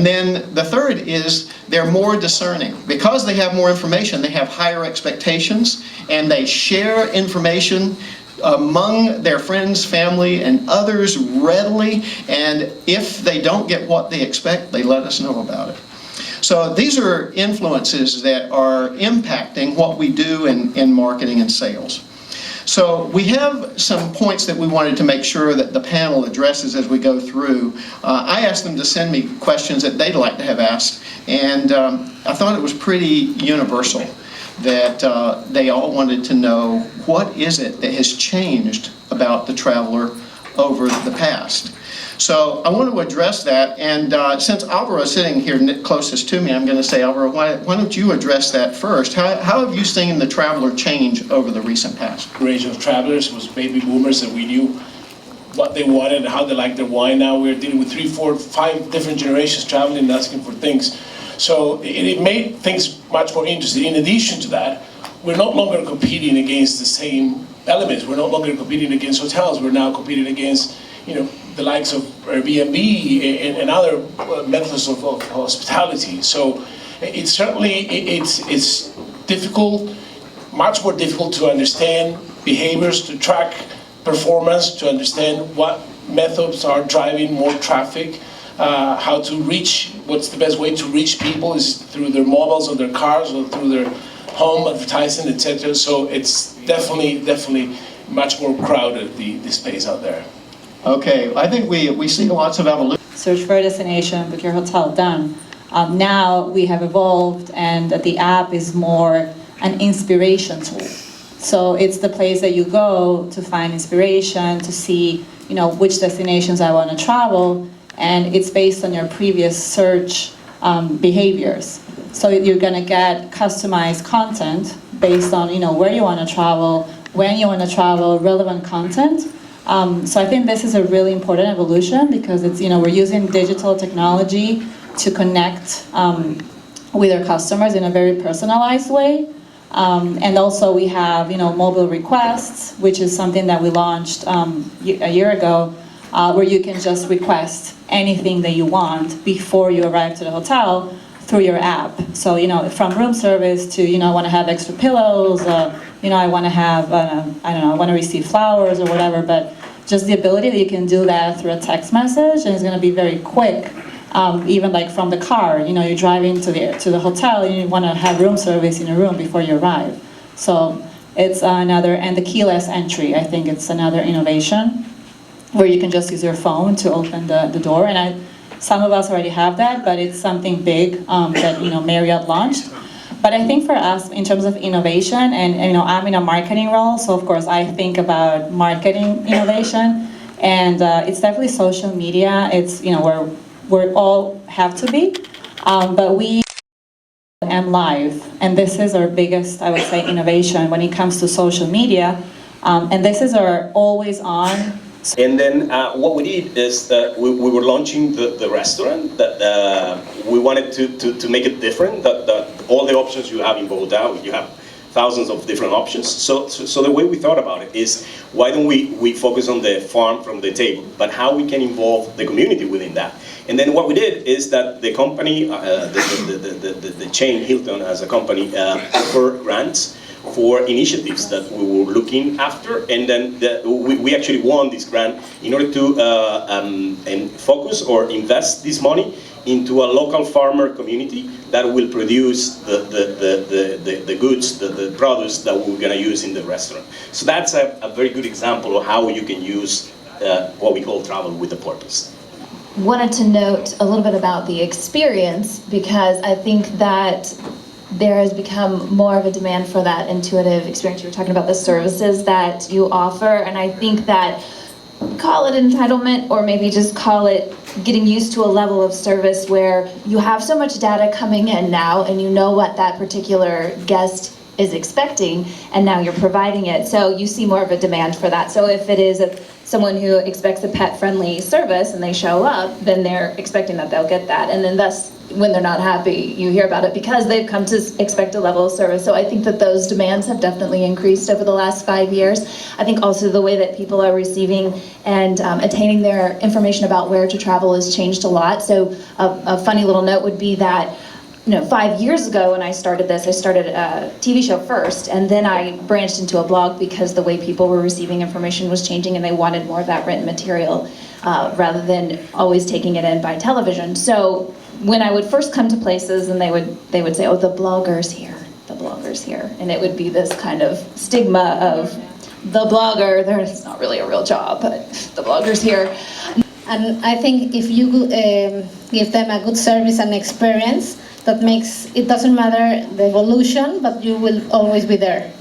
And then the third is they're more discerning. Because they have more information, they have higher expectations, and they share information among their friends, family, and others readily, and if they don't get what they expect, they let us know about it. So these are influences that are impacting what we do in marketing and sales. So we have some points that we wanted to make sure that the panel addresses as we go through. I asked them to send me questions that they'd like to have asked, and I thought it was pretty universal that they all wanted to know, what is it that has changed about the traveler over the past? So I want to address that, and since Alvaro is sitting here closest to me, I'm going to say, Alvaro, why don't you address that first? How have you seen the traveler change over the recent past? Generation of travelers was baby boomers, and we knew what they wanted and how they liked their wine. Now we're dealing with 3, 4, 5 different generations traveling and asking for things. So it made things much more interesting. In addition to that, we're no longer competing against the same elements. We're no longer competing against hotels. We're now competing against, the likes of Airbnb and other methods of hospitality. So it's certainly, it's difficult, much more difficult to understand behaviors, to track performance, to understand what methods are driving more traffic, how to reach, what's the best way to reach people is through their mobiles or their cars or through their home advertising, etc. So it's definitely much more crowded, the space out there. Okay, I think we see lots of evolution. Search for a destination, book your hotel, done. Now we have evolved, and the app is more an inspiration tool. So it's the place that you go to find inspiration, to see, which destinations I want to travel, and it's based on your previous search behaviors. So you're going to get customized content based on, where you want to travel, when you want to travel, relevant content. So I think this is a really important evolution because it's, we're using digital technology to connect with our customers in a very personalized way. And also we have, mobile requests, which is something that we launched a year ago, where you can just request anything that you want before you arrive to the hotel through your app. So, from room service to, I want to have extra pillows, I want to have, I want to receive flowers or whatever, but just the ability that you can do that through a text message, and it's going to be very quick. Even like from the car, you're driving to the hotel and you want to have room service in your room before you arrive. So it's another, and the keyless entry, I think it's another innovation where you can just use your phone to open the door. And some of us already have that, but it's something big that Marriott launched. But I think for us, in terms of innovation, and I'm in a marketing role, so of course I think about marketing innovation, and it's definitely social media. It's where we all have to be, but we am live, and this is our biggest, I would say, innovation when it comes to social media, and this is our always on. And then what we did is that we were launching the restaurant, that we wanted to make it different, that all the options you have in Bogota, you have thousands of different options. So the way we thought about it is, why don't we focus on the farm from the table, but how we can involve the community within that. And then what we did is that the company, the chain Hilton as a company, offered grants for initiatives that we were looking after, and then we actually won this grant in order to focus or invest this money into a local farmer community that will produce the goods, the products that we're going to use in the restaurant. So that's a very good example of how you can use what we call travel with a purpose. Wanted to note a little bit about the experience, because I think that there has become more of a demand for that intuitive experience. You were talking about the services that you offer, and I think that, call it entitlement, or maybe just call it getting used to a level of service where you have so much data coming in now and you know what that particular guest is expecting, and now you're providing it. So you see more of a demand for that. So if it is a someone who expects a pet-friendly service and they show up, then they're expecting that they'll get that. And then thus, when they're not happy, you hear about it because they've come to expect a level of service. So I think that those demands have definitely increased over the last 5 years. I think also the way that people are receiving and attaining their information about where to travel has changed a lot. So a funny little note would be that 5 years ago when I started this, I started a TV show first, and then I branched into a blog because the way people were receiving information was changing and they wanted more of that written material rather than always taking it in by television. So when I would first come to places and they would say, oh, the blogger's here, and it would be this kind of stigma of the blogger, there's not really a real job, but the blogger's here. And I think if you give them a good service and experience, that makes, it doesn't matter the evolution, but you will always be there.